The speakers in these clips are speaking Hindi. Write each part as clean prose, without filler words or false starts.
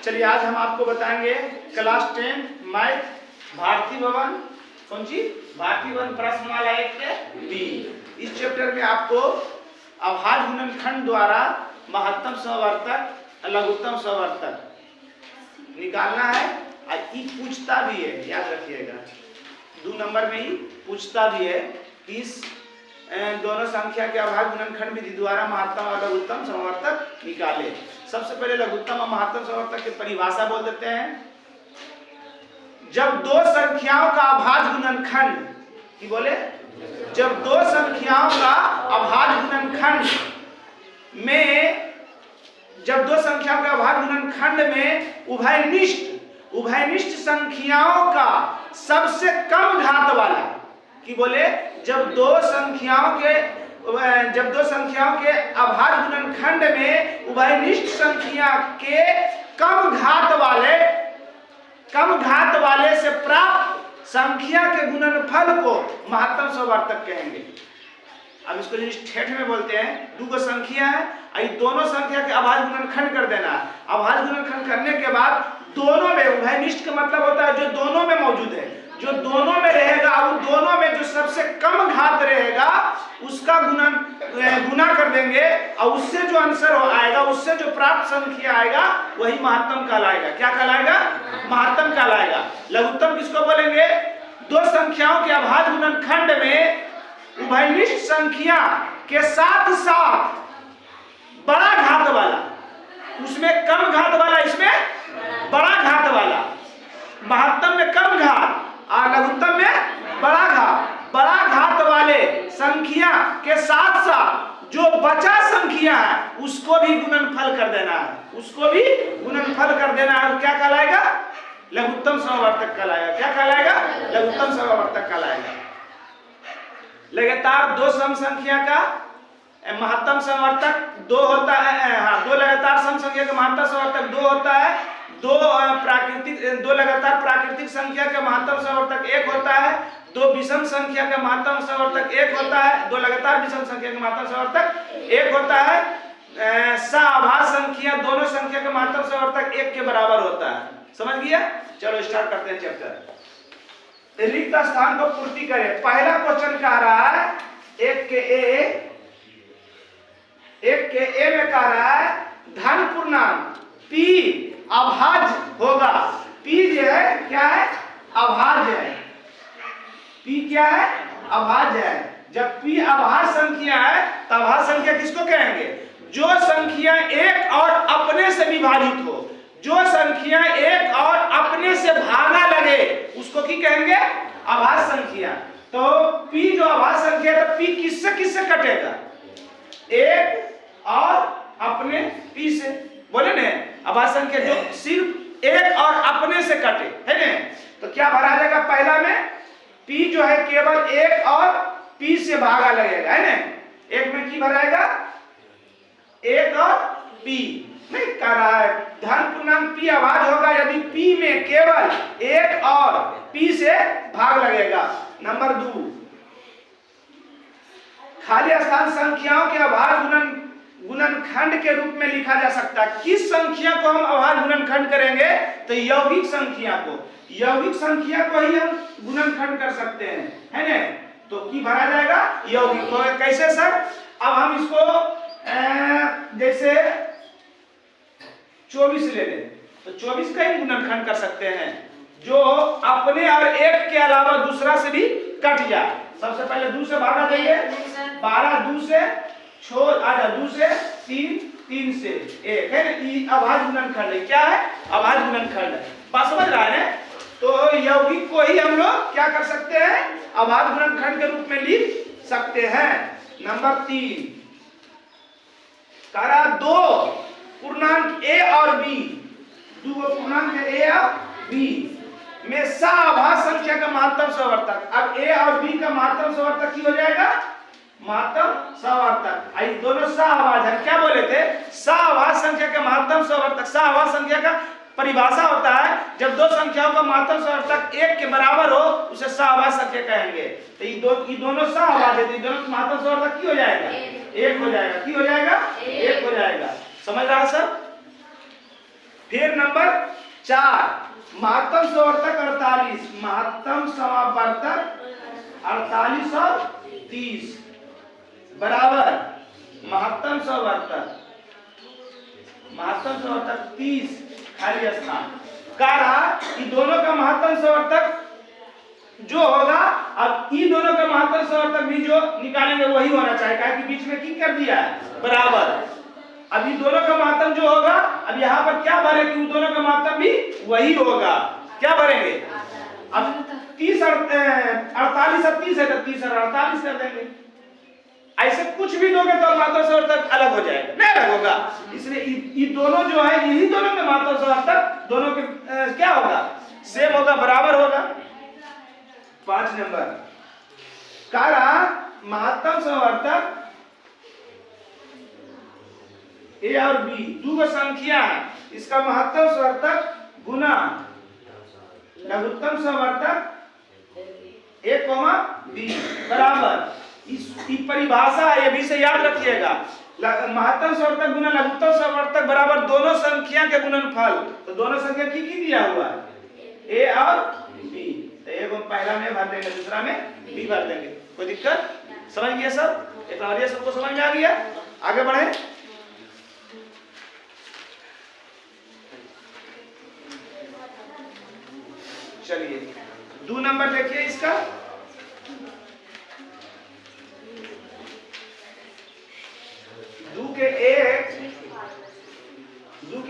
चलिए आज हम आपको बताएंगे क्लास 10 मैथ भारती भवन, कौन सी भारती भवन प्रश्नमाला 1 के बी। इस चैप्टर में आपको अभाज्य गुणनखंड द्वारा महत्तम समवर्तक लघुत्तम समवर्तक निकालना है। और ये पूछता भी है, याद रखिएगा 2 नंबर में ही पूछता भी है कि इस दोनों संख्या के अभाज्य गुणनखंड विधि द्वारा महत्तम और लघुत्तम समवर्तक निकाले। सबसे पहले लघुत्तम और महत्तम समवर्तक की परिभाषा बोल देते हैं। जब 2 संख्याओं का अभाज्य गुणनखंड की बोले, जब 2 संख्याओं का अभाज्य गुणनखंड में, जब 2 संख्याओं के अभाज्य गुणनखंड में उभयनिष्ठ संख्याओं का सबसे कम घात वाला की बोले, जब दो संख्याओं के अभाज्य गुणनखंड में उभयनिष्ठ संख्या के कम घात वाले से प्राप्त संख्या के गुणनफल को महत्तम समवर्तक कहेंगे। अब इसको ठेठ में बोलते हैं, 2 संख्या है, ये दोनों संख्या के अभाज्य गुणनखंड कर देना। अभाज्य गुणनखंड करने के बाद दोनों में, उभयनिष्ठ का मतलब होता है जो दोनों में मौजूद है, जो दोनों में रहेगा, उन दोनों में जो सबसे कम घात रहेगा उसका गुना कर देंगे और उससे जो आंसर आएगा, उससे जो प्राप्त संख्या आएगा वही महत्तम कहलाएगा। क्या कहलाएगा? महत्तम कहलाएगा। लघुत्तम किसको बोलेंगे? 2 संख्याओं के अभाज्य गुणनखंड में उभयनिष्ठ संख्या के साथ साथ बड़ा घात वाला, उसमें कम घात वाला, इसमें बड़ा घात वाला। महत्तम में कम घात और लघुत्तम में बड़ा घात वाले संख्या के साथ साथ जो बचा संख्या है उसको भी गुणनफल कर देना है, उसको भी गुणनफल कर देना है। क्या कहलाएगा? लघुत्तम समवर्तक कहलाएगा। क्या कहलाएगा? लघुत्तम समवर्तक कहलाएगा। लगातार 2 सम संख्या का महत्तम समवर्तक 2 होता है। 2 लगातार सम संख्या का महत्तम समवर्तक 2 होता है। 2 लगातार प्राकृतिक संख्या का महत्तम समवर्तक 1 होता है। 2 विषम संख्या का महत्तम समवर्तक 1 होता है। 2 लगातार विषम संख्या का महत्तम समवर्तक 1 होता है। सअभाज्य संख्या, दोनों संख्या का महत्तम समवर्तक 1 के बराबर होता है। समझ गया? चलो स्टार्ट करते हैं चैप्टर। रिक्त स्थान को पूर्ति करें। पहला क्वेश्चन कह रहा है 1 के ए में कह रहा है धन पूर्णांक p अभाज्य होगा। p जो है क्या है? अभाज्य है। p क्या है? अभाज्य है। जब p अभाज्य संख्या है तो अभाज्य संख्या किसको कहेंगे? जो संख्या 1 और अपने से विभाजित हो, जो संख्या 1 और अपने से भागा लगे उसको की कहेंगे? अभाज्य संख्या। तो p जो अभाज्य संख्या है तो p किससे कटेगा? 1 और अपने p से, बोले ना अभाज्य संख्या जो सिर्फ 1 और अपने से कटे है ना, तो क्या भरा जाएगा? पहला में p जो है केवल 1 और p से भागा लगेगा है ना। 1 में की भराएगा? 1 और p नहीं कर रहा है। धन पूर्णांक p अभाज्य होगा यदि p में केवल 1 और p से भाग लगेगा। नंबर 2, खाली स्थान संख्याओं के अभाज्य गुणनखंड के रूप में लिखा जा सकता है। किस संख्या को हम अभाज्य गुणनखंड करेंगे? तो यौगिक संख्या को, यौगिक संख्या को ही हम गुणनखंड कर सकते हैं है ना। तो की भरा जाएगा? यौगिक को। कैसे सर? अब हम इसको जैसे 24 ले लें तो 24 का ही गुणनखंड कर सकते हैं जो अपने और 1 के अलावा दूसरा से भी कट जाए। सबसे पहले 2 से भागा देंगे, 12 2 से छोड़ आजा, 2 से 3, 3 से 1 है ना। ये अभाज्य गुणनखंड है। क्या है? अभाज्य गुणनखंड है। बात समझ रहा है? तो यौगिक को ही हम लोग क्या कर सकते हैं? अभाज्य गुणनखंड के रूप में लिख सकते हैं। नंबर 3 करा 2 पूर्णांक a और b, 2 पूर्णांक a और b में सअभाज्य संख्या का महत्तम समवर्तक। अब a और b का महत्तम समवर्तक की हो जाएगा? महत्तम समवर्तक। आई दोनों सअभाज्य है। क्या बोले थे? सअभाज्य संख्या का महत्तम समवर्तक। सअभाज्य संख्या का परिभाषा होता है जब 2 संख्याओं का महत्तम समवर्तक 1 के बराबर हो उसे सअभाज्य संख्या कहेंगे। तो ये दोनों सअभाज्य है, दोनों का महत्तम समवर्तक की हो जाएगा? 1 हो जाएगा। की हो जाएगा? 1 हो जाएगा। समझ रहा है सर? फिर नंबर 4 महत्तम समावर्तक 48, महत्तम समावर्तक 48 और 30 बराबर महत्तम समावर्तक 30 खाली स्थान। कह रहा कि दोनों का महत्तम समावर्तक जो होगा, अब ई दोनों का महत्तम समावर्तक भी जो निकालेंगे वही होना चाहिए, क्या कि बीच में की कर दिया है बराबर। अब ये दोनों का महत्तम जो होगा, अब यहाँ पर क्या भरे कि उन दोनों का महत्तम भी वही होगा। क्या भरेंगे? अब 30 48 और 30 है तो 30 और 48 कर देंगे। ऐसे कुछ भी दोगे तो महत्तम समावर्तक अलग हो जाएगा, नहीं अलग होगा। इसलिए ये दोनों जो है, यही दोनों के महत्तम समावर्तक दोनों के क्या होगा? सेम होगा, बराबर होगा। 5 नंबर कह रहा महत्तम समावर्तक ए और बी दो संख्या है, इसका महत्तम समावर्तक गुना लघुत्तम समावर्तक ए कॉमा बी बराबर। इस परिभाषा है, ये भी से याद रखिएगा। महत्तम समावर्तक गुना लघुत्तम समावर्तक बराबर दोनों संख्या के गुणनफल। तो दोनों संख्या की दिया हुआ है? ए और बी। तो एक पहला में भर देंगे, दूसरा में बी भर देंगे। कोई दिक्कत? समझ गया सब? एक और ये सबको समझ में आ गया? आगे बढ़े। चलिए 2 नंबर देखिए इसका। 2 के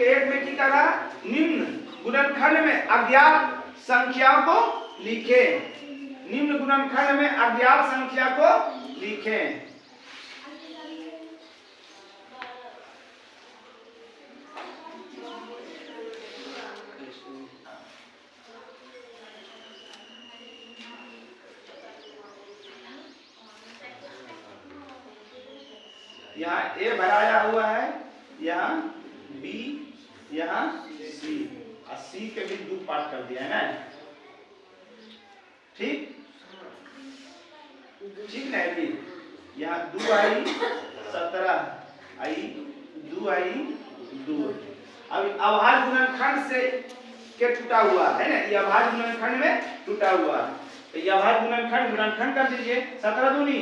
1 में क्या कहा? निम्न गुणनखंड में अज्ञात संख्याओं को लिखें। निम्न गुणनखंड में अज्ञात संख्या को लिखें। यहाँ ए भराया हुआ है, यहाँ बी, यहाँ सी, और सी के भी 2 पार्ट कर दिया है ना। ठीक ठीक है जी। यहाँ 2 आई 17 आई 2 आई 2। अब अभाज्य गुणनखंड से के टूटा हुआ है ना, ये अभाज्य गुणनखंड में टूटा हुआ है। तो ये अभाज्य गुणनखंड कर दीजिए। 17 दूनी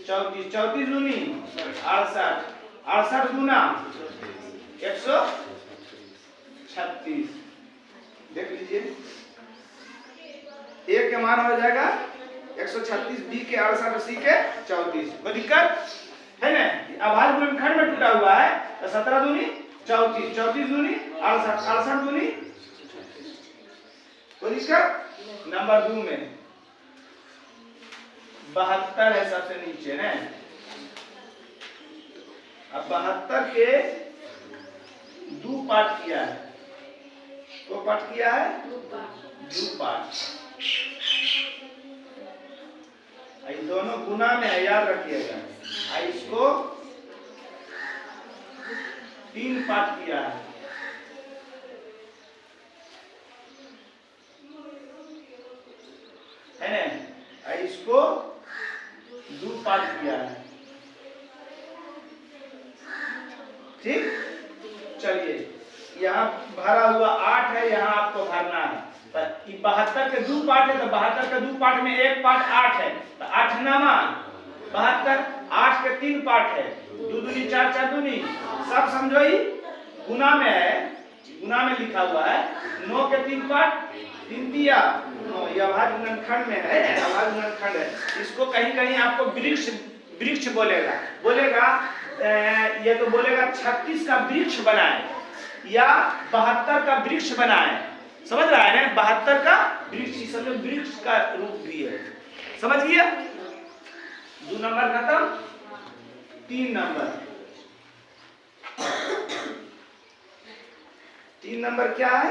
34, 34 दूनी 68, 68 गुना 136। देख लीजिए, ए के मान हो जाएगा 136, बी के 68, सी के 34। कोई दिक्कत है ना? अभाज्य गुणनखंड में टूटा हुआ है। तो 17 दूनी 34, 34 दूनी 68, 68 दूनी। कोई दिक्कत? नंबर 2 में 72 है सबसे नीचे ना। अब 72 के 2 पार्ट किया है। तो पार्ट किया है 2 पार्ट। ये दोनों गुना में है, याद रखिएगा। इसको 3 पार्ट किया है। ना? इसको 2 पार्ट किया है। ठीक, चलिए यहाँ भरा हुआ 8 है, यहाँ आपको भरना है। 72 के 2 पार्ट है, तो 72 के 2 पार्ट में 1 पार्ट 8 है, तो 8 नामा 72। 8 के 3 पार्ट है, 2 दूनी 4, 4 दूनी, सब समझो ही गुना में है, गुना में लिखा हुआ है। 9 के 3 पार्ट 3 दिया 9, यह अभाज्य गुणनखंड में है, अभाज्य गुणनखंड है। इसको कहीं कहीं आपको वृक्ष बोलेगा ये तो बोलेगा 36 का वृक्ष बनाए या 72 का वृक्ष बनाए। समझ रहा है ना? 72 का वृक्ष, समझो वृक्ष का रूप भी है। समझ गया? 2 नंबर खत्म। 3 नंबर क्या है?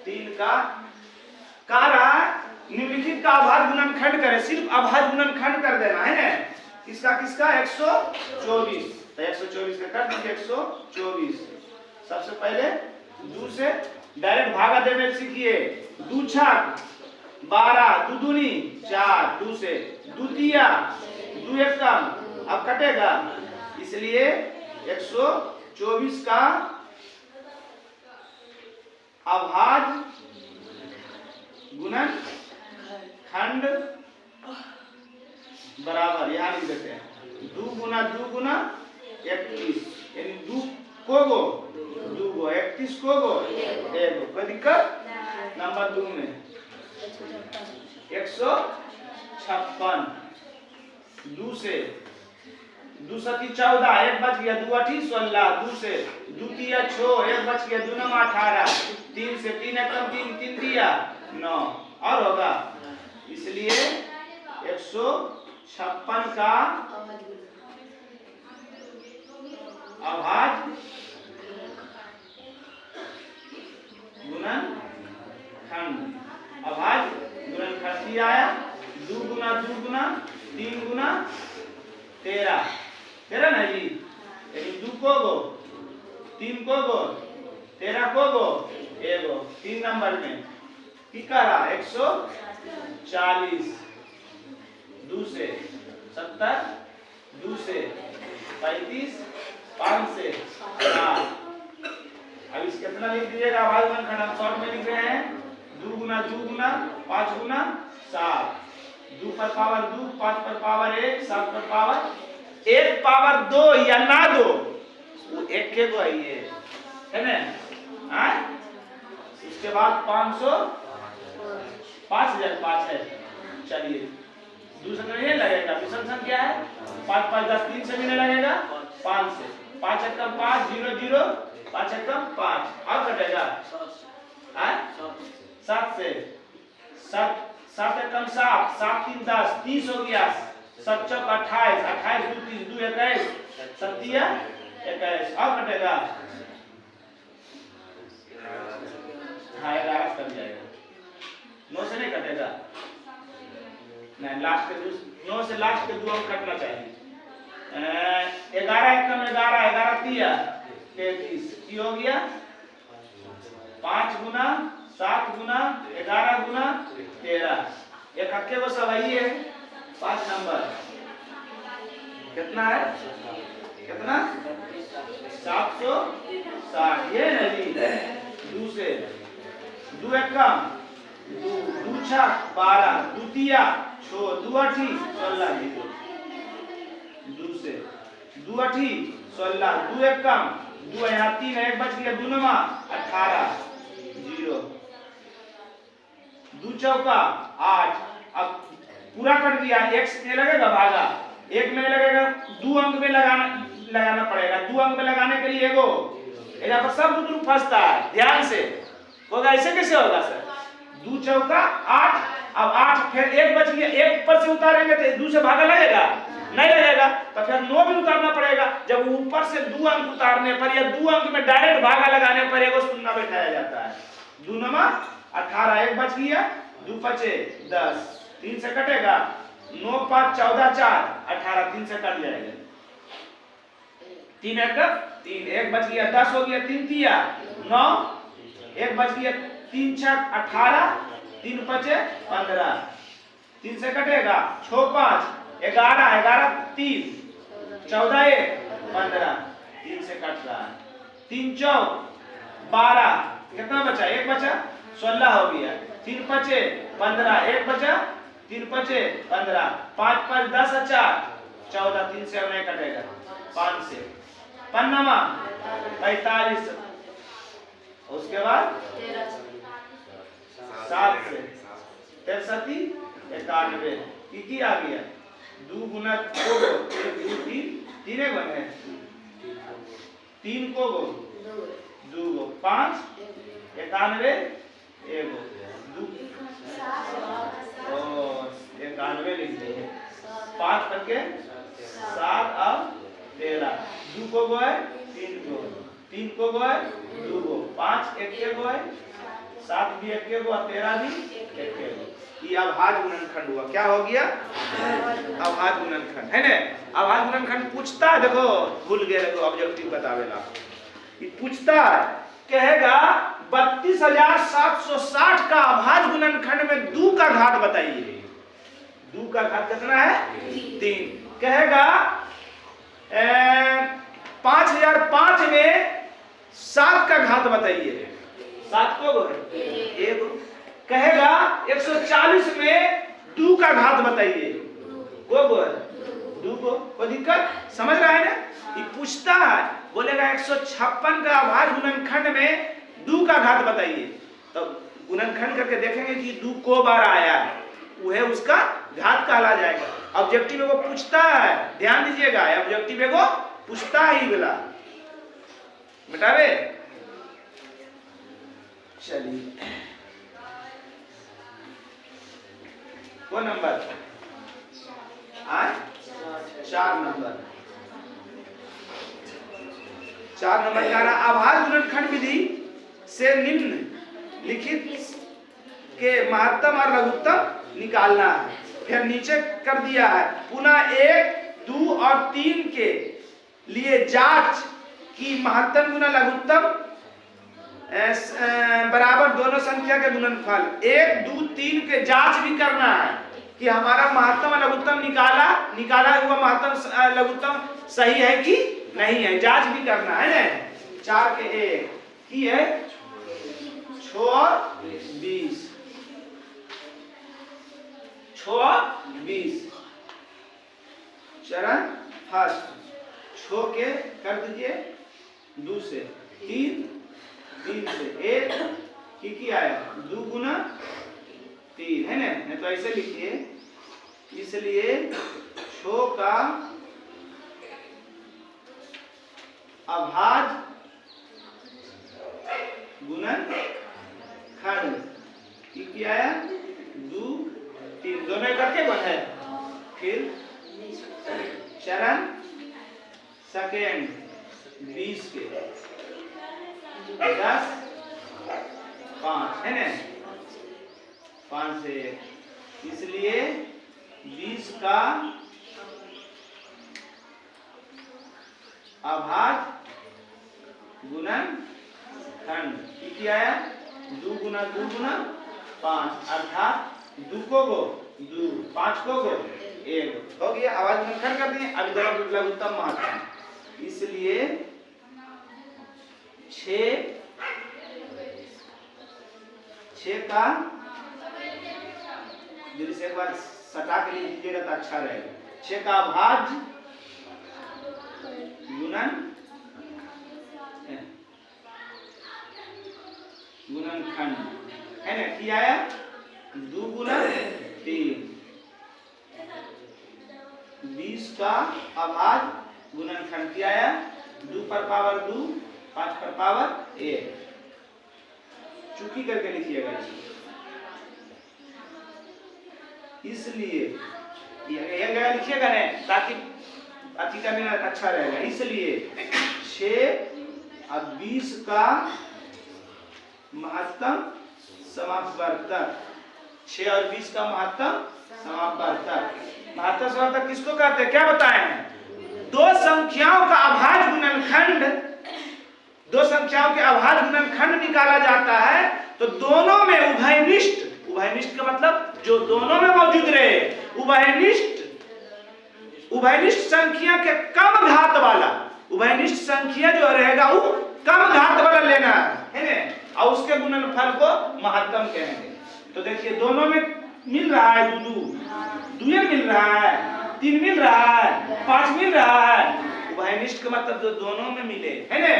3 का कह रहा है निम्नलिखित का अभाज्य गुणनखंड करे। सिर्फ अभाज्य गुणनखंड कर देना है ना। किसका 124। तो 124 का कर दीजिए 124। सबसे पहले 2 से डायरेक्ट भागा देवे सीखिए। 2 छक 12, 2 दूनी 4, 2 से 2 दिया 2 एक कम, अब कटेगा, इसलिए 124 24 का अभाज्य गुणनखंड बराबर, यहां लिख देते हैं 2 गुना 31, यानी 2 को गो 31 को गो 1 गो। कोई दिक्कत? नंबर 2 में 156, 2 से 2 सती 14, 1 बच गया, 2 अठी 16, 2 से 2 तिया 6, 1 बच गया, 2 नमा 18, 3 से 3 एकम 3, 3 दिया 9, और होगा, इसलिए 156 का अभाज्य गुणनखंड, अभाज्य गुणनखंड आया 2 गुना 3 गुना 13 ना जी, यानी 2 को गो 3 को गो 13 को गो 1 गो। 3 नंबर में की करा 140, 2 से 70, 2 से 35, 5 से 7। अब इस कितना लिख दीजिएगा अभाज्य गुणनखंड, हम शॉर्ट में लिख रहे हैं 2 गुना 5 गुना 7, 2 पर पावर 2, 5 पर पावर 1, 7 पर पावर 1 पावर 2 या ना 2, वो 1 के को है ना। इसके बाद 500 5005 है, चलिए दूसरा नहीं लगेगा, विषम संख्या है 5 5 10 3 से भी नहीं लगेगा, 5 से 5 एकम 5 0 0 5 एकम 5, और कटेगा 7 से 7 एकम 7 7 3 10 30 हो गया, 7 चौक 28 28 2 30 2 21 7 21, और कटेगा 11 कट जाएगा, 9 से नहीं कटेगा, नहीं लास्ट के 9 से लास्ट के 2 अंक कटना चाहिए। 11 एकम 11 11 तिया 33, की हो गया 5 गुना 7 गुना 11 गुना 13, एक हक्के को सब आई है 5 नंबर कितना है, कितना 760, ये है जी। 2 से 2 एकम 2 छक 12, 2 तिया 6, 2 अठी 16, 2 से 2 अठी 16, 2 एकम 2 यहाँ 3 1 बच गया, 2 नमा 18 0, 2 चौका 8। अब पूरा कट गया, 1 से लगेगा भागा, 1 में लगेगा, 2 अंक में लगाना पड़ेगा, 2 अंक में लगाने के लिए एगो यहाँ पर सब रूप फंसता है, ध्यान से होगा। ऐसे कैसे होगा सर? 2 चौका 8, अब 8 फिर 1 बच गया, 1 पर से उतारेंगे तो 2 से भागा लगेगा, नहीं लगेगा, तो फिर 9 भी उतारना पड़ेगा। जब ऊपर से 2 अंक उतारने पर या 2 अंक में डायरेक्ट भागा लगाने पर एगो शून्य बैठाया जाता है। 2 नमा 18, 1 बच गया, 2 पचे 10, 3 से कटेगा, 9 5 14 4 18, 3 से कट जाएगा, 3 1 3, 1 बच गया, 10 हो गया, 3 तिया 9, 1 बच गया, 3 6 18, 3 पचे 15, 3 से कटेगा, 6 5 11 11 3 14 1 15, 3 से कट रहा है, 3 चौक 12, कितना बचा, 1 बचा 16 हो गया, 3 पचे 15, 1 बचा, 3 पचे 15, 5 5 10 4 14, 3 से नहीं कटेगा, 5 से 5 45, उसके बाद 7 से 63 91, की आ गया, 2 गुना 2 3 3 बने, 3 को 2 गो 5 91 1 2 91 लिख दिए, 5 करके 7 अब 13, 2 को गो है 3 को, 3 को गो है 2 को, 5 1 के गो है, 7 भी 1 के गो, 13 भी 1 के गो। ये अभाज्य गुणनखंड हुआ, क्या हो गया, अभाज्य गुणनखंड है ना। अभाज्य गुणनखंड पूछता है, देखो भूल गए, देखो ऑब्जेक्टिव बतावेला, ये पूछता है, कहेगा 32,760 का अभाज्य गुणनखंड में 2 का घात बताइए। 2 का घात कितना है, 3। कहेगा 5,000 और 5 में 7 का घात बताइए। 7 को गो है एक। कहेगा 140 में 2 का घात बताइए। गो है 2 को। कोई दिक्कत समझ रहा है ना? ये पूछता है, बोलेगा 156 का अभाज्य गुणनखंड में 2 का घात बताइए। तो गुणनखंड करके देखेंगे कि 2 को बार आया है, वह उसका घात कहला जाएगा। ऑब्जेक्टिव को पूछता है, ध्यान दीजिएगा, ऑब्जेक्टिव को पूछता ही बोला बेटावे। चलिए वो नंबर आए 4 नंबर। 4 नंबर कह रहा अभाज्य गुणनखंड विधि से निम्न लिखित के महत्तम और लघुत्तम निकालना है। फिर नीचे कर दिया है, पुनः 1, 2 और 3 के लिए जांच की महत्तम गुना लघुत्तम बराबर दोनों संख्या के गुणनफल। 1, 2, 3 के जांच भी करना है कि हमारा महत्तम और लघुत्तम निकाला हुआ महत्तम लघुत्तम सही है कि नहीं है, जांच भी करना है ना। 4 के 1 की है 6 और 20, 6 और 20 चरण फर्स्ट। 6 के कर दीजिए 2 से 3, 3 से 1 की आया 2 गुना 3 है ना। नहीं तो ऐसे लिखिए, इसलिए 6 का अभाज्य गुणनखंड की आया 2, 3 दोनों करके बन है। फिर चरण सेकेंड 20 के 10, 5 है ना, 5 से 1, इसलिए 20 का अभाज्य गुणनखंड की आया 2 गुना 2 गुना 5 अर्थात 2 को गो 2, 5 को गो 1 हो गया। अभाज्य गुणनखंड कर दिए। अब दोनों लघुत्तम महत्तम, इसलिए 6 का जल्दी से एक बार सटा के लिख दीजिएगा तो अच्छा रहेगा। 6 का अभाज्य गुणनखंड है ना, क्या आया 2 गुना 3, 20 का अभाज्य गुणनखंड क्या आया 2 पर पावर 2, 5 पर पावर 1। चुकी करके लिखिएगा, इसलिए ये लिखिएगा ना ताकि अति करने में अच्छा रहेगा। इसलिए 6 और 20 का महत्तम समापवर्तक, 6 और 20 का महत्तम समापवर्तक। महत्तम समापवर्तक किसको कहते हैं, क्या बताए हैं? 2 संख्याओं का अभाज्य गुणनखंड, 2 संख्याओं के अभाज्य गुणनखंड निकाला जाता है तो दोनों में उभयनिष्ठ, उभयनिष्ठ का मतलब जो दोनों में मौजूद रहे, उभयनिष्ठ संख्या के कम घात वाला, उभयनिष्ठ संख्या जो रहेगा वो कम घात वाला लेना है ना, और उसके गुणनफल को महत्तम कहेंगे। तो देखिए दोनों में मिल रहा है 2 मिल रहा है, 3 मिल रहा है, 5 मिल रहा है। उभयनिष्ठ का मतलब जो दोनों में मिले है ना,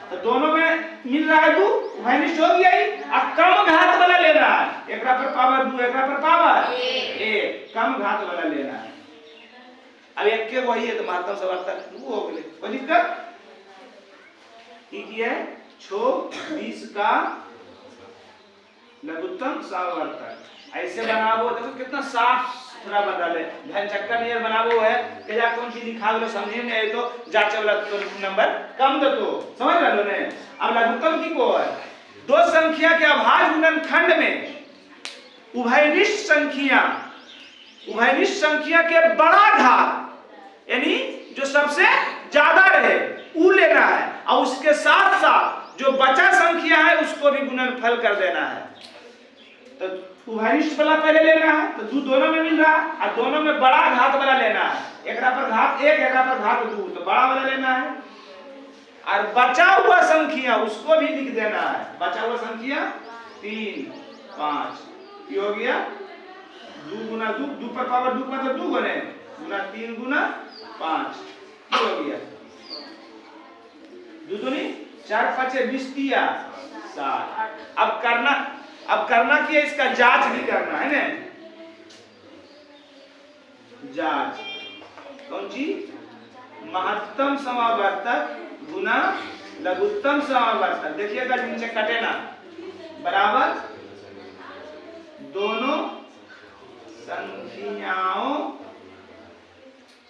तो दोनों में मिल रहा है 2, उभयनिष्ठ हो गया ही। अब कम घात वाला लेना है, एक पर पावर 2, एक पर पावर 1, कम घात वाला लेना है। अब एक के वही है तो महत्तम समापवर्तक 2 हो गए। कोई दिक्कत ठीक है। 6, 20 का लघुत्तम समापवर्तक ऐसे बनावो, देखो कितना साफ सुथरा बन रहा है, घन चक्कर नहीं बनावो है कि जा कौन चीज लिखा बोलो समझे नहीं आए तो जांच वाला तो नंबर कम दो, तो समझ रहे हो ने। अब लघुत्तम की को है 2 संख्या के अभाज्य गुणनखंड में उभयनिष्ठ संख्या के बड़ा घात यानी जो सबसे ज्यादा रहे वो लेना है, और उसके साथ साथ जो बचा संख्या है उसको भी गुणनफल कर देना है। तो उभयनिष्ठ वाला पहले लेना है, तो 2 दोनों में मिल रहा है और दोनों में बड़ा घात वाला लेना है। एक पर घात 1, एक पर घात 2, तो बड़ा वाला लेना है। और बचा हुआ संख्या उसको भी लिख देना है। बचा हुआ संख्या 3 5 की हो गया 2 गुना 2, 2 पर पावर 2 मतलब 2 गुने गुना 3 गुना 5 की हो गया 2 दूनी 4 5 20 दिया 60। अब करना क्या, इसका जांच भी करना है ना। जांच कौन सी, महत्तम समावर्तक गुना लघुत्तम समावर्तक। देखिएगा नीचे कटे ना, बराबर दोनों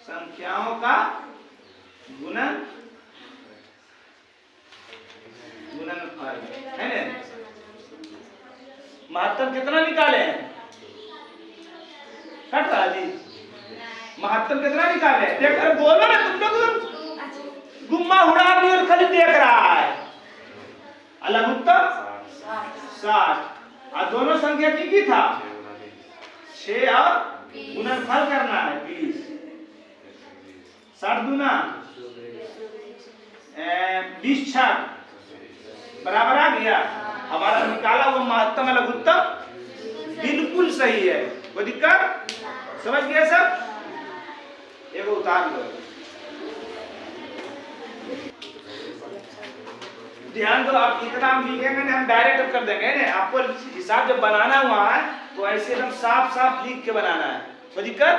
संख्याओं का गुणनफल है ना। महत्तम कितना निकाले हैं, कट रहा जी, महत्तम कितना निकाले देख कर बोलो ना, तुम लोग गुम्मा उड़ा भी और खाली देख रहा है। लघुत्तम 60 और दोनों संख्या की था 6 और गुणनफल करना है 20। 60 दूना 20 छक बराबर आ गया। हमारा निकाला हुआ महत्तम लघुत्तम बिल्कुल सही है, कोई दिक्कत, समझ गए सब। एक उतार लो, ध्यान दो। आप इतना हम लिखेंगे ना, हम डायरेक्ट कर देंगे ना। आपको हिसाब जब बनाना हुआ है तो ऐसे एकदम साफ साफ लिख के बनाना है, कोई दिक्कत।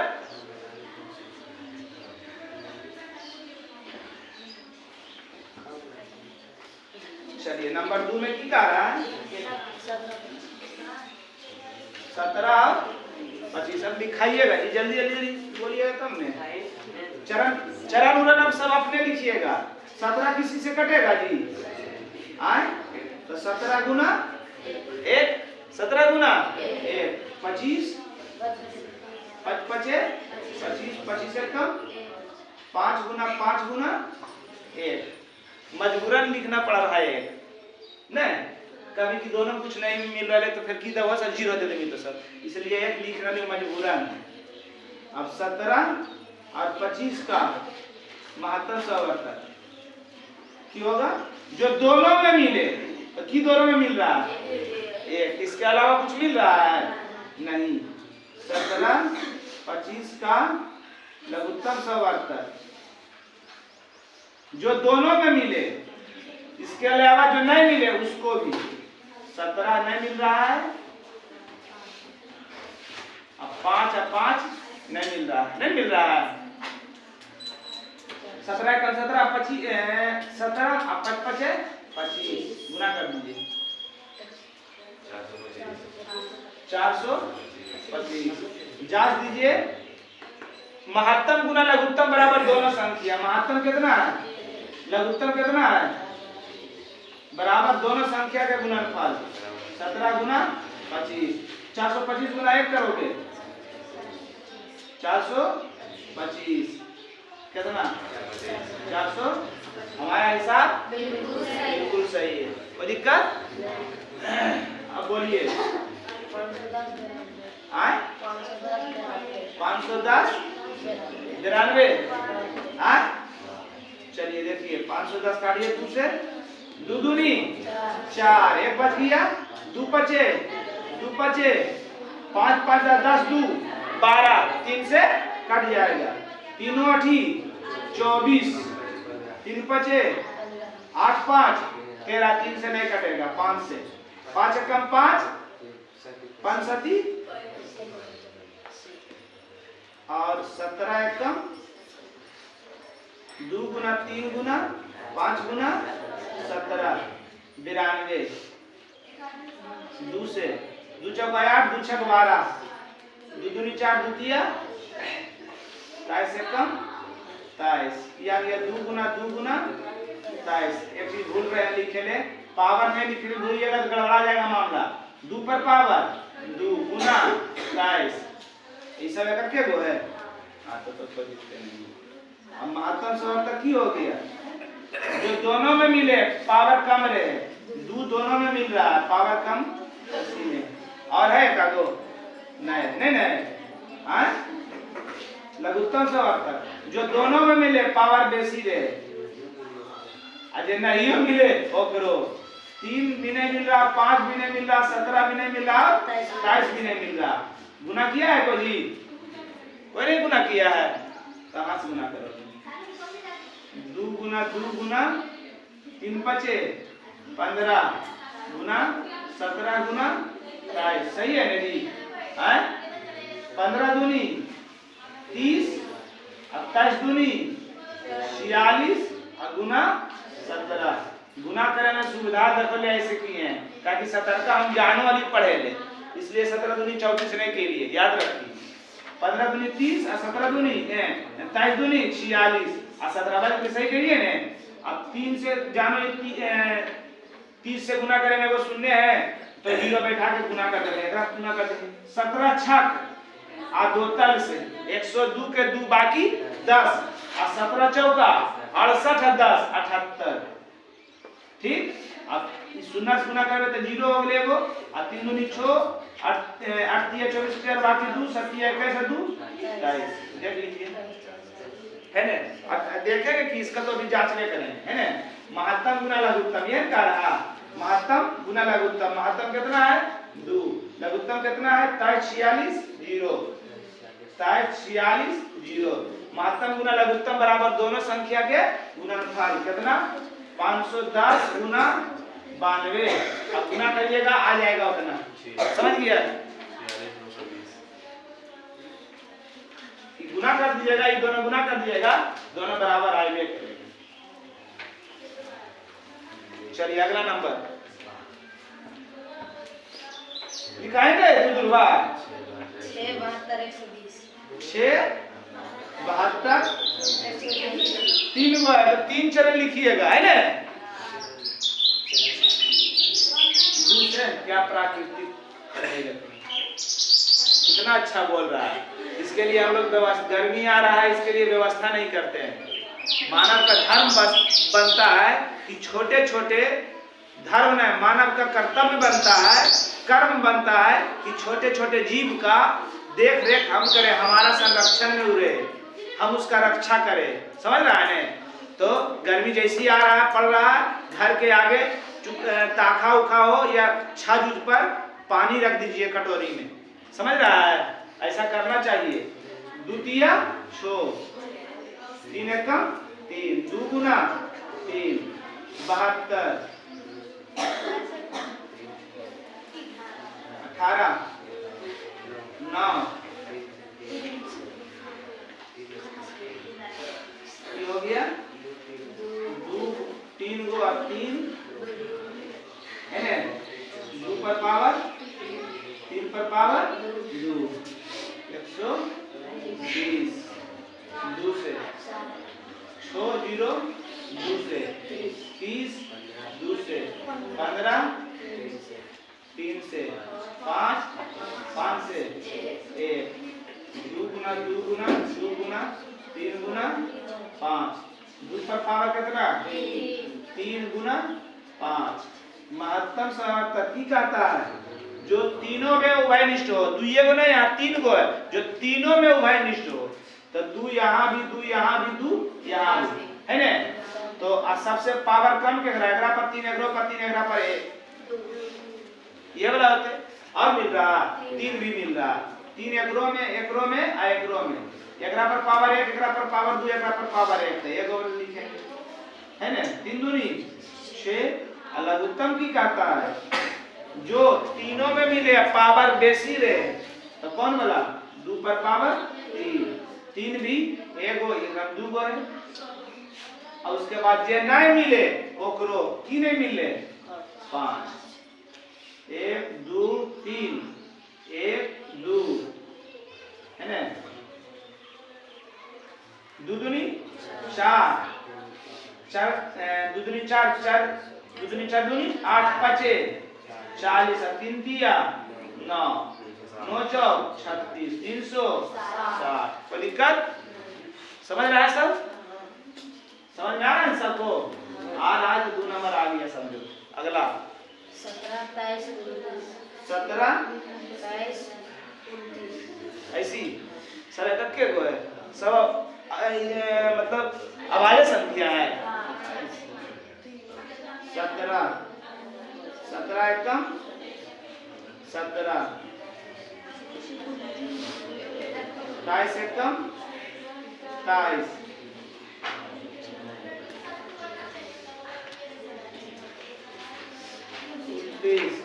चलिए नंबर 2 में की कह रहा है 17 25। अब दिखाइएगा जी, जल्दी जल्दी बोलिएगा तब ने। चरण उरण आप सब अपने लिखिएगा। 17 किसी से कटेगा जी, आए तो 17 गुना 1 17 गुना 1 25 25 25 से कम 5 गुना 5 गुना 1। मजबूरन लिखना पड़ रहा है नहीं, कभी कि दोनों कुछ नहीं मिल रहा है तो फिर की दवा सर 0 दे देंगे तो सर, इसलिए एक लिख रहा है मजबूरन। अब 17 और 25 का महत्तम समावर्तक की होगा जो दोनों में मिले, तो की दोनों में मिल रहा है 1, इसके अलावा कुछ मिल रहा है नहीं। 17 25 का लघुत्तम समावर्तक जो दोनों में मिले, इसके अलावा जो नहीं मिले उसको भी। 17 नहीं मिल रहा है, अब 5 और 5 नहीं मिल रहा है, नहीं मिल रहा है। 17 का 17 25 17 और 5 25 गुना कर दीजिए 425। जांच दीजिए महत्तम गुना लघुत्तम बराबर दोनों संख्या। महत्तम कितना है, लघुत्तम कितना है, बराबर दोनों संख्या के गुणनफल। 17 गुना 25 425 गुना 1 करोगे 425 कितना 400। हमारा हिसाब बिल्कुल सही है, कोई दिक्कत। अब बोलिए आए 510 92 चलिए देखिए 510 काटिए 2 से 2 दूनी 4 1 बच गया 2 पचे 2 पचे 5 5 10 2 12 3 से कट जाएगा। 3 8 24 3 पचे 8 5 13 3 से नहीं कटेगा 5 से 5 कम 5 5 7 और 17 एकम 2 गुना 3 गुना 5 गुना 17 92। 2 से 2 चौक 8 2 छक 12 2 दूनी 4 द्वितीय 23 एकम 23 किया गया 2 गुना 23। एक चीज भूल रहे हैं लिखे ले, पावर में लिखने भूलिएगा तो गड़बड़ा जाएगा मामला। 2 पर पावर 2 गुना 23 ये सब इकट्ठे को है। हाँ तो दिखते नहीं। अब महत्तम समावर्तक की हो गया जो दोनों में मिले पावर कम रहे, 2 दोनों में मिल रहा है पावर कम इसी में। और है का दो नहीं हाँ लघुत्तम समावर्तक जो दोनों में मिले पावर बेसी रहे, अजय नहीं मिले वो करो 3 भी नहीं मिल रहा, 5 भी नहीं मिल रहा, 17 भी नहीं मिल रहा, 27 भी नहीं मिल रहा। गुना किया है कोई जी? कोई नहीं गुना किया है। कहाँ से गुना करो? 2 गुना 3 पचे 15 गुना 17 गुना 27, सही है ना जी? 15 दूनी 30, 27 दूनी 46 और गुना 17। गुना करे में सुविधा देखो ऐसे किए हैं ताकि 17 का हम जाने वाली पढ़े ले, इसलिए 17 दूनी 34 नहीं के लिए याद रखिए। 15 दूनी 30 और 17 दूनी 27 दूनी 46 और 17 वाले सही करिए ने। अब 3 से जानो 30 से गुना करेंगे वो शून्य है तो 0 बैठा के गुना कर देंगे, गुना कर देंगे 17 छक और 2 तल से 102 के 2 बाकी 10 और 17 चौका 68 और 10 78, ठीक। अब शून्य से गुना करबे तो 0 हो गए एगो और 3 दूनी 6 8 3 24 4 बाकी 2 7 21 2 22, देख लीजिए है ना। अब देखेंगे कि इसका तो अभी जांच नहीं करेंगे है ना। महत्तम गुना लघुत्तम ये कह रहा, महत्तम गुना लघुत्तम, महत्तम कितना है 2, लघुत्तम कितना है 46 0, 46 0। महत्तम गुना लघुत्तम बराबर दोनों संख्या के गुणनफल कितना 510 गुना 92। अब गुना करिएगा आ जाएगा उतना, समझ गया? गुना कर दीजिएगा, ये दोनों गुना कर दीजिएगा, दोनों बराबर आएंगे करेंगे। चलिए अगला नंबर लिखाएंगे दुर्वा 6 72 120 6 72 3 3 चरण लिखिएगा है ना। दूसरे क्या प्राकृतिक रहेगा, इतना अच्छा बोल रहा है। इसके लिए हम लोग गर्मी आ रहा है इसके लिए व्यवस्था नहीं करते हैं। मानव का धर्म बनता है कि छोटे छोटे धर्म नहीं, मानव का कर्तव्य बनता है, कर्म बनता है कि छोटे छोटे जीव का देख रेख हम करें, हमारा संरक्षण में उड़े, हम उसका रक्षा करें, समझ रहा है ना। तो गर्मी जैसी आ रहा है पड़ रहा है, घर के आगे ताखा उखा हो या छाज पर पानी रख दीजिए कटोरी में, समझ रहा है, ऐसा करना चाहिए। द्वितीय छो 3 एकम 3 2 गुना 3 72 18 9 हो गया 2 3 गो और 3 है ना, 2 पर पावर 3 पर पावर 2 120 2 से 6 0 2 से 30 2 से 15 3 से 5 5 से 1 2 गुना 2 गुना 2 गुना 3 गुना 5 2 पर पावर कितना 3 गुना 5। महत्तम समार्थक की कहता है जो तीनों में उभयनिष्ठ हो, 2 गो नहीं यहाँ 3 गो है, जो तीनों में उभयनिष्ठ हो, तो 2 यहाँ भी 2 यहाँ भी 2 यहाँ भी है ना। तो सबसे पावर कम के एकरा पर 3 एकरो पर 3 एकरा पर 1 ये वाला होते और मिल रहा 3 भी मिल रहा 3 एकरो में आ एकरो में, एकरा पर पावर 1 एकरा पर पावर 2 एकरा पर पावर 1 है, एक और लिखेंगे है ना। 3 दूनी 6। लघुत्तम की कहता है जो तीनों में मिले पावर बेसी रहे, तो कौन वाला 2 पर पावर 3 भी 1 गो 2 गो है। और उसके बाद जे नहीं मिले ओकरो की नहीं मिले 5 1 2 3 1 2 है ना। 2 दूनी 4 2 दूनी 4 4 2 दूनी 4 दूनी 8 5 40 और 3 दिया 9 9 चौक 36 360। कोई दिक्कत समझ रहा है सब? समझ में आ रहा है सबको? आ रहा है तो 2 नंबर आ गया समझो। अगला 17 23 29 17 23 ऐसी सर तक के को है सब मतलब अभाज्य संख्या है 17 17 एकम 17 22 एकम 22 29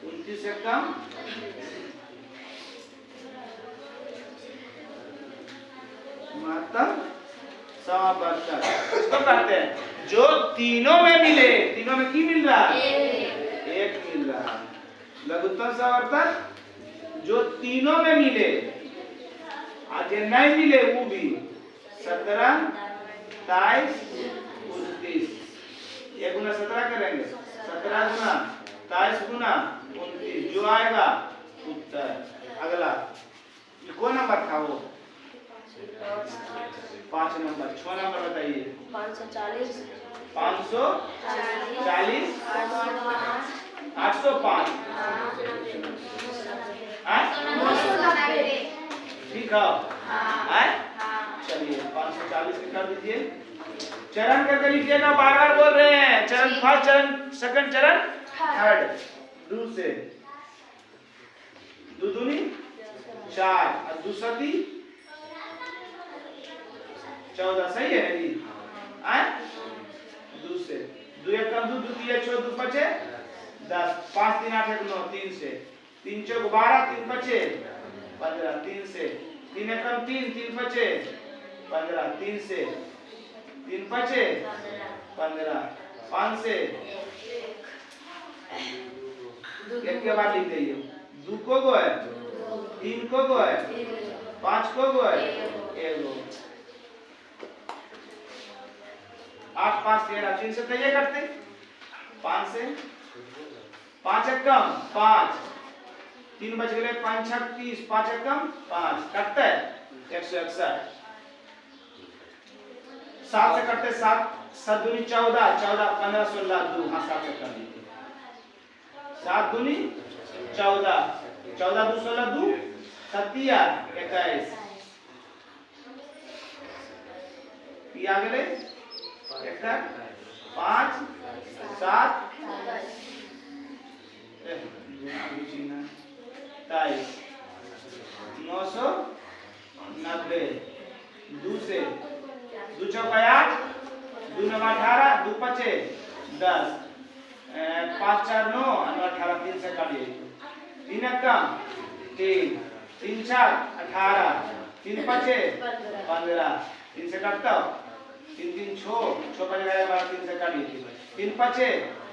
29 एकम 72 इसको कहते हैं जो तीनों में मिले। तीनों में की मिल रहा है? एक मिल रहा है। लघुत्तम समावर्तक जो तीनों में मिले आज नहीं मिले वो भी 17 23 29 1 गुना 17 करेंगे 17 गुना 23 गुना 29 जो आएगा उत्तर। अगला ये कौन नंबर था वो? 5 नंबर। 6 नंबर बताइए। 540 540 805 ठीक है। चलिए 540 कर दीजिए। चरण करके लिखिएगा। बार बार बोल रहे हैं चरण फर्स्ट चरण सेकंड चरण थर्ड। दो से दो दूनी 4 और दूसरी 14 सही है जी। आए दो से दो एक कम दो दो तीन 6 दो पचे 10 5 3 8 1 9 3 से 3 चौक 12 3 पचे 15 3 से 3 एक कम 3 3 पचे 15 3 से 3 पचे 15 5 से एक के बाद लिख दीजिए। 2 को गो है 3 को गो है 5 को गो है 1 गो 8 5 13 3 से तय करते 5 से 5 एक कम 5 3 बच गए 5 6 30 5 एक कम 5 कटता है 161 7 से कटते 7 7 दूनी 14 14 15 16 2 हाँ 7 से कर दीजिए 7 दूनी 14 14 2 16 2 सतिया 21 आ गए 1 5 7 23 990 2 से 2 चौक 8 2 9 18 2 पचे 10 5 4 9 18 3 से काटिए 3 कम 3 3 4 18 3 पचे 15 3 से काटता हूँ 3 3 6 6 पचे 3 से काटिए 3 पचे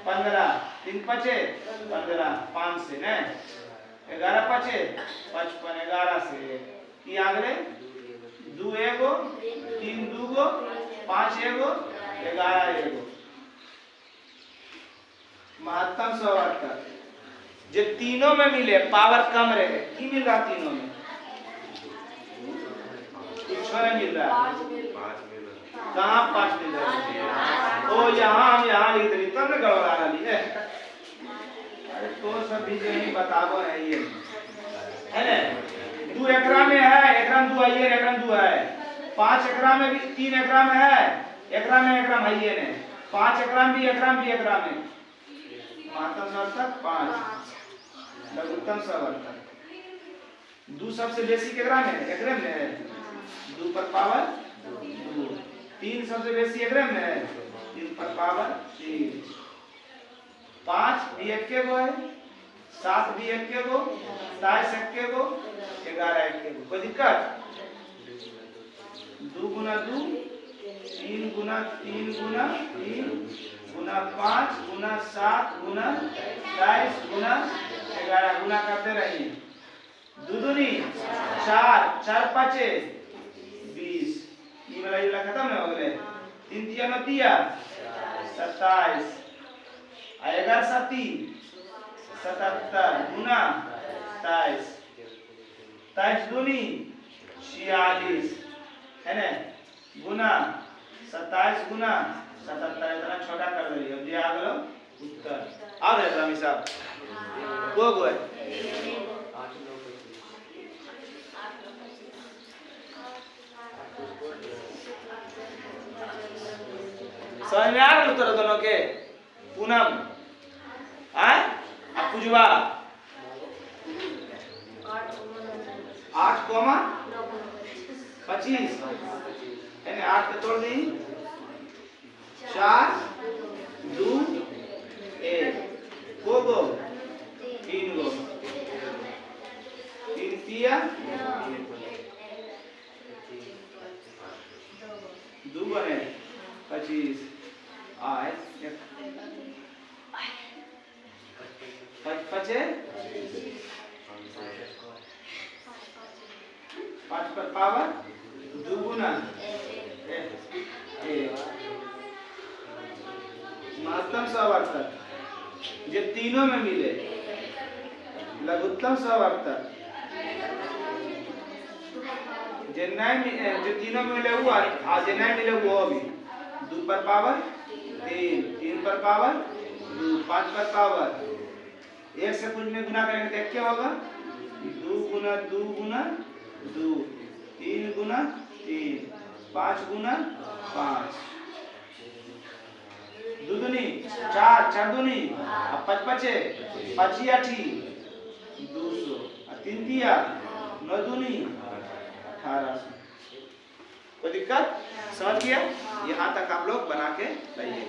15 3 पचे 15 5 से न 11 पचे 55 11 से ये आगले 2 एगो 3 2 गो 5 एगो 11 एगो महत्तम समावर्तक जो तीनों में मिले पावर कम रहे की मिल रहा तीनों में कुछ नहीं मिल रहा। कहाँ 5 मिल रहा है? ओ यहाँ हम यहाँ लिख रही तब न गड़बड़ा रही है। अरे तो सब भी जो नहीं बताबो है ये है ना 2 एकरा में है एकरा में 2 आइए एकरा में 2 है 5 एकरा में भी 3 एकरा में है एकरा में आइए ने 5 एकरा में भी एकरा में महत्तम समावर्तक 5 लघुत्तम समावर्तक 2 सबसे बेसी केकरा में एकरे में है 2 पर पावर 2 3 सबसे बेसी एकरे में है 3 पर पावर 3 5 भी एक के गो है 7 भी एक के गो 27 एक के गो 11 एक के गो कोई दिक्कत 2 गुना 2 3 गुना 3 गुना 3 गुना 5 गुना 7 गुना 22 गुना 11 गुना करते रहिए 2 दूनी 4 4 पाँचे 20 ये वाला खत्म हो गए 3 तिया 9 तिया 27 11 7 77 गुना 27 27 दूनी 46 है ना गुना 27 गुना 77 इतना छोटा कर दिए अब ये आ गलो उत्तर आ गए रामी साहब गो है समझ में आ गए उत्तर दोनों के पूनम आय पुजवा 8 कोमा 25 यानी 8 के तोड़ दी 4 2 1 को गो 3 गो 3 तिया 2 बने 25 आय 5 पर पावर 2 गुना 1 महत्तम सवर्तक जो तीनों में मिले लघुत्तम सवर्तक जो तीनों में मिले वो आज जो नहीं मिले वो भी 2 पर पावर 3 3 पर पावर 2 5 पर पावर 1 से कुछ में गुना करेंगे तो क्या होगा 2 गुना 2 गुना 2 3 गुना 3 5 गुना 5 2 दूनी 4 4 दूनी 5 5 5 8 200 3 दिया 9 दूनी 1800 कोई दिक्कत समझ गया यहाँ तक आप लोग बना के लाइए।